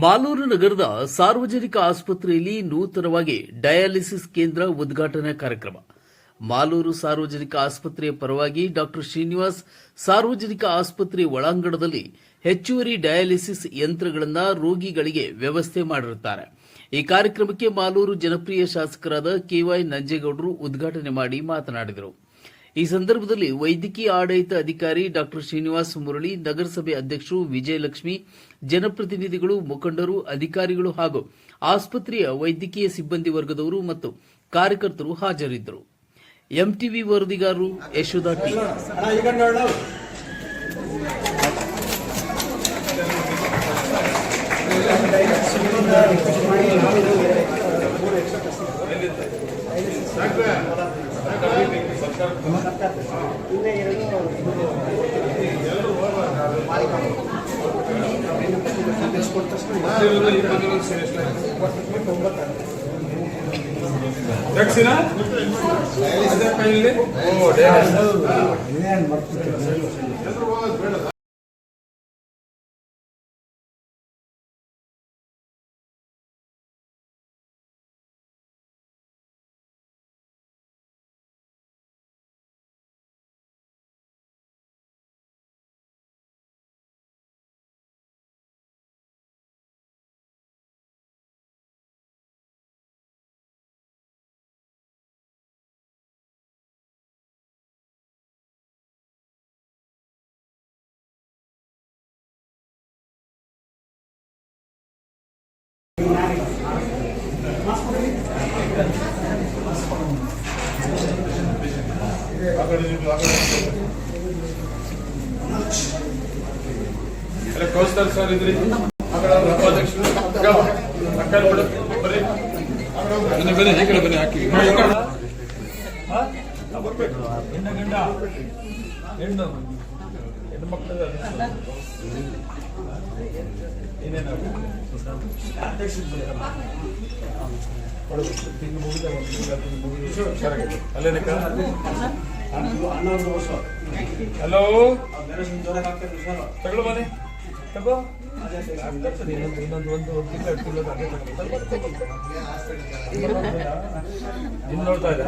ಮಾಲೂರು ನಗರದ ಸಾರ್ವಜನಿಕ ಆಸ್ಪತ್ರೆಯಲ್ಲಿ ನೂತನವಾಗಿ ಡಯಾಲಿಸಿಸ್ ಕೇಂದ್ರ ಉದ್ಘಾಟನಾ ಕಾರ್ಯಕ್ರಮ. ಮಾಲೂರು ಸಾರ್ವಜನಿಕ ಆಸ್ಪತ್ರೆಯ ಪರವಾಗಿ ಡಾ ಶ್ರೀನಿವಾಸ್ ಸಾರ್ವಜನಿಕ ಆಸ್ಪತ್ರೆ ಒಳಾಂಗಣದಲ್ಲಿ ಹೆಚ್ಚುವರಿ ಡಯಾಲಿಸಿಸ್ ಯಂತ್ರಗಳನ್ನು ರೋಗಿಗಳಿಗೆ ವ್ಯವಸ್ಥೆ ಮಾಡಿರುತ್ತಾರೆ. ಈ ಕಾರ್ಯಕ್ರಮಕ್ಕೆ ಮಾಲೂರು ಜನಪ್ರಿಯ ಶಾಸಕರಾದ ಕೆವೈ ನಂಜೇಗೌಡರು ಉದ್ಘಾಟನೆ ಮಾಡಿ ಮಾತನಾಡಿದರು. ಈ ಸಂದರ್ಭದಲ್ಲಿ ವೈದ್ಯಕೀಯ ಆಡಳಿತ ಅಧಿಕಾರಿ ಡಾ ಶ್ರೀನಿವಾಸ್ ಮುರಳಿ, ನಗರಸಭೆ ಅಧ್ಯಕ್ಷರು ವಿಜಯಲಕ್ಷ್ಮಿ, ಜನಪ್ರತಿನಿಧಿಗಳು, ಮುಖಂಡರು, ಅಧಿಕಾರಿಗಳು ಹಾಗೂ ಆಸ್ಪತ್ರೆಯ ವೈದ್ಯಕೀಯ ಸಿಬ್ಬಂದಿ ವರ್ಗದವರು ಮತ್ತು ಕಾರ್ಯಕರ್ತರು ಹಾಜರಿದ್ದರು. ಎಂಟಿವಿ ವರದಿಗಾರರು ಯಶೋಧ ಟಿ. ಕೌನ್ಸಿಲರ್ ಸರ್ ಇದ್ರಿ, ಉಪಾಧ್ಯಕ್ಷರು ಬನ್ನಿ ಈ ಕಡೆ ಬನ್ನಿ, ಹಾಕಿ ಹೆಣ್ಣು ಮಕ್ಕಳ ಹಲೋ ತಗೊಳ್ಳು ಬನ್ನಿ, ತಗೋ ಇನ್ನೊಂದು ಇನ್ನು ನೋಡ್ತಾ ಇದ್ದ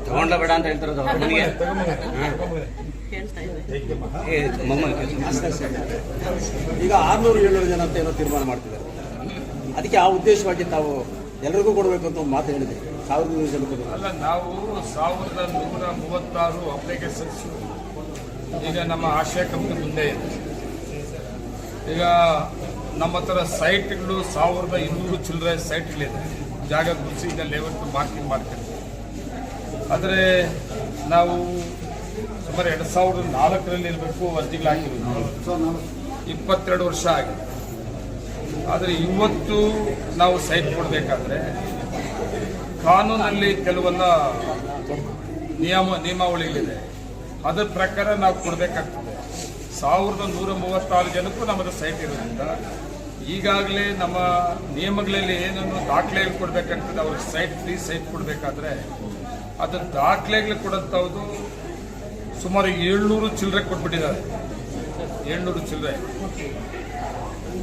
ತಗೊಂಡ ಬೇಡ ಅಂತ ಹೇಳ್ತಾರ. ಈಗ 600-700 ಜನ ಅಂತ ಏನೋ ತೀರ್ಮಾನ ಮಾಡ್ತಿದ್ದಾರೆ. ಅದಕ್ಕೆ ಆ ಉದ್ದೇಶವಾಗಿ ತಾವು ಎಲ್ಲರಿಗೂ ಕೊಡಬೇಕು ಅಂತ ಮಾತು ಹೇಳಿದೆ. 1000 ಜನ ಅಲ್ಲ, ನಾವು 1136 ಅಪ್ಲಿಕೇಶನ್ಸ್ ಈಗ ನಮ್ಮ ಆಶಯ ಕಂಪನಿ ಮುಂದೆ ಇದೆ. ಈಗ ನಮ್ಮ ಹತ್ರ ಸೈಟ್ಗಳು 1200 ಚಿಲ್ಲರೆ ಸೈಟ್ಗಳಿದೆ. ಜಾಗ ಗುಡಿಸಿ ಈಗ ಲೇಔಟ್ ಮಾರ್ಕಿಂಗ್ ಮಾಡ್ತೀವಿ. ಆದರೆ ನಾವು ಸುಮಾರು 2004ರಲ್ಲಿ ಇರಬೇಕು ಅರ್ಜಿಗಳು ಹಾಕಿರೋದು. 22 ವರ್ಷ ಆಗಿದೆ. ಆದರೆ ಇವತ್ತು ನಾವು ಸೈಟ್ ಕೊಡಬೇಕಾದ್ರೆ ಕಾನೂನಲ್ಲಿ ಕೆಲವನ್ನ ನಿಯಮಾವಳಿಗಳಿದೆ. ಅದರ ಪ್ರಕಾರ ನಾವು ಕೊಡಬೇಕಾಗ್ತದೆ. 1136 ಜನಕ್ಕೂ ನಮ್ಮದು ಸೈಟ್ ಇರೋದ್ರಿಂದ ಈಗಾಗಲೇ ನಮ್ಮ ನಿಯಮಗಳಲ್ಲಿ ಏನನ್ನು ದಾಖಲೆಗಳು ಕೊಡಬೇಕಾಗ್ತದೆ. ಅವ್ರಿಗೆ ಫ್ರೀ ಸೈಟ್ ಕೊಡಬೇಕಾದ್ರೆ ಅದು ದಾಖಲೆಗಳು ಕೊಡಂಥದ್ದು ಸುಮಾರು 700 ಚಿಲ್ಲರೆ ಕೊಟ್ಬಿಟ್ಟಿದ್ದಾರೆ. 700 ಚಿಲ್ಲರೆ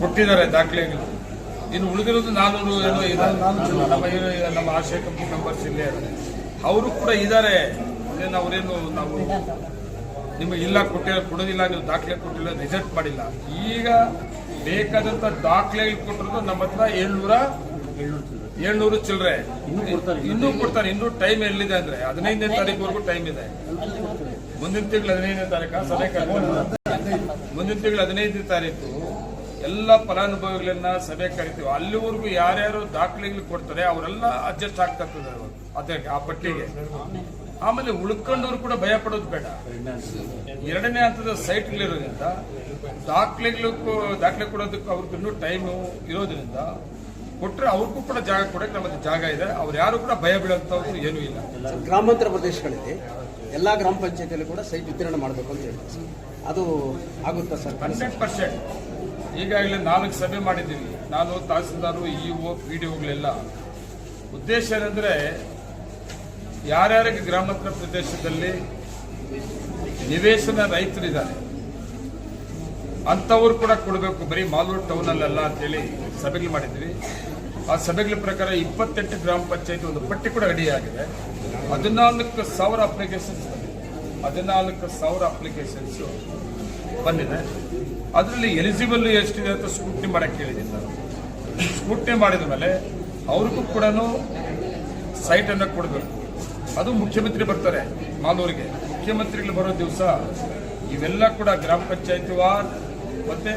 ಕೊಟ್ಟಿದ್ದಾರೆ ದಾಖಲೆಗಳು. ಇನ್ನು ಉಳಿದಿರೋದು 400 ಏನೋ ಇದೆ. ನಮ್ಮ ಆಶಯ ಕಂಪನಿ ಮೆಂಬರ್ಸ್ ಇಲ್ಲೇ ಇದ್ದಾರೆ. ಅವರು ಕೂಡ ಇದ್ದಾರೆ. ಅವರೇನು ನಾವು ನಿಮಗೆ ಇಲ್ಲ ಕೊಡೋದಿಲ್ಲ, ನೀವು ದಾಖಲೆ ಕೊಟ್ಟಿಲ್ಲ, ರಿಜೆಕ್ಟ್ ಮಾಡಿಲ್ಲ. ಈಗ ಬೇಕಾದಂತ ದಾಖಲೆಗಳು ಕೊಟ್ಟಿರೋದು ನಮ್ಮ ಹತ್ರ 700 ಚಿಲ್ಲರೆ ಇನ್ನೂ ಕೊಡ್ತಾರೆ. ಇನ್ನೂ ಟೈಮ್ ಎಲ್ಲಿದೆ ಅಂದ್ರೆ 15ನೇ ತಾರೀಕುವರೆಗೂ ಟೈಮ್ ಇದೆ. ಮುಂದಿನ ತಿಂಗಳು 15ನೇ ತಾರೀಕು ಸಭೆ ಮುಂದಿನ ತಿಂಗಳು 15ನೇ ತಾರೀಕು ಎಲ್ಲ ಫಲಾನುಭವಿಗಳನ್ನ ಸಭೆ ಕರಿತೀವಿ. ಅಲ್ಲಿವರೆಗೂ ಯಾರ್ಯಾರು ದಾಖಲೆಗಳು ಕೊಡ್ತಾರೆ ಅವರೆಲ್ಲ ಅಡ್ಜಸ್ಟ್ ಆಗ್ತಾ ಇರ್ತದೆ ಅದಕ್ಕೆ, ಆ ಪಟ್ಟಿಗೆ. ಆಮೇಲೆ ಉಳ್ಕೊಂಡವ್ರು ಕೂಡ ಭಯ ಪಡೋದು ಬೇಡ. 2ನೇ ಹಂತದ ಸೈಟ್ಗಳಿರೋದ್ರಿಂದ ದಾಖಲೆ ಕೊಡೋದಕ್ಕೆ ಅವ್ರಿಗೆ ಇನ್ನೂ ಟೈಮು ಇರೋದ್ರಿಂದ ಕೊಟ್ಟರೆ ಅವ್ರಿಗೂ ಕೂಡ ಜಾಗ ಕೊಡಕ್ಕೆ ನಮ್ಮದು ಜಾಗ ಇದೆ. ಅವ್ರು ಯಾರು ಕೂಡ ಭಯ ಬೀಳೋಂಥವ್ರು ಏನೂ ಇಲ್ಲ. ಗ್ರಾಮಾಂತರ ಪ್ರದೇಶಗಳಲ್ಲಿ ಎಲ್ಲಾ ಗ್ರಾಮ ಪಂಚಾಯತಿಯಲ್ಲಿ ಕೂಡ ಸೈಟ್ ವಿತರಣೆ ಮಾಡಬೇಕು ಅಂತ ಹೇಳ್ತಾರೆ. ಅದು ಆಗುತ್ತಾ ಸರ್? 100%. ಈಗಾಗಲೇ 4 ಸಭೆ ಮಾಡಿದ್ದೀವಿ. ನಾನು, ತಹಸೀಲ್ದಾರು, ಇಒ, ಪಿಡಿಒಗಳೆಲ್ಲ. ಉದ್ದೇಶ ಏನಂದ್ರೆ ಯಾರ್ಯಾರಿಗೆ ಗ್ರಾಮಾಂತರ ಪ್ರದೇಶದಲ್ಲಿ ನಿವೇಶನ ರೈತರಿದ್ದಾರೆ ಅಂಥವ್ರು ಕೂಡ ಕೊಡಬೇಕು, ಬರೀ ಮಾಲೂರು ಟೌನಲ್ಲ ಅಂತೇಳಿ ಸಭೆಗಳು ಮಾಡಿದ್ವಿ. ಆ ಸಭೆಗಳ ಪ್ರಕಾರ 28 ಗ್ರಾಮ ಪಂಚಾಯತ್ ಒಂದು ಪಟ್ಟಿ ಕೂಡ ರೆಡಿ ಆಗಿದೆ. 14,000 ಅಪ್ಲಿಕೇಶನ್ಸ್ ಬಂದಿದೆ. 14,000 ಅಪ್ಲಿಕೇಶನ್ಸ್ ಬಂದಿದೆ. ಅದರಲ್ಲಿ ಎಲಿಜಿಬಲ್ ಎಷ್ಟಿದೆ ಅಂತ ಸ್ಕ್ರೂಟ್ನಿ ಮಾಡಕ್ಕೆ ಹೇಳಿದ್ದೀನಿ ನಾನು. ಸ್ಕ್ರೂಟ್ನಿ ಮಾಡಿದ ಮೇಲೆ ಅವ್ರಿಗೂ ಕೂಡ ಸೈಟನ್ನು ಕೊಡಬೇಕು. ಅದು ಮುಖ್ಯಮಂತ್ರಿ ಬರ್ತಾರೆ ಮಾಲೂರಿಗೆ. ಮುಖ್ಯಮಂತ್ರಿಗಳು ಬರೋ ದಿವಸ ಇವೆಲ್ಲ ಕೂಡ ಗ್ರಾಮ ಪಂಚಾಯತ್ ವಾರ್ಡ್ ಮತ್ತೆ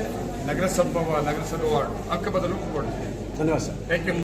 ನಗರಸಭಾ ವಾರ್ಡ್ ಅಕ್ಕ ಬದಲು ಕೊಡ್ತೀವಿ. ಧನ್ಯವಾದ ಸರ್. Thank you.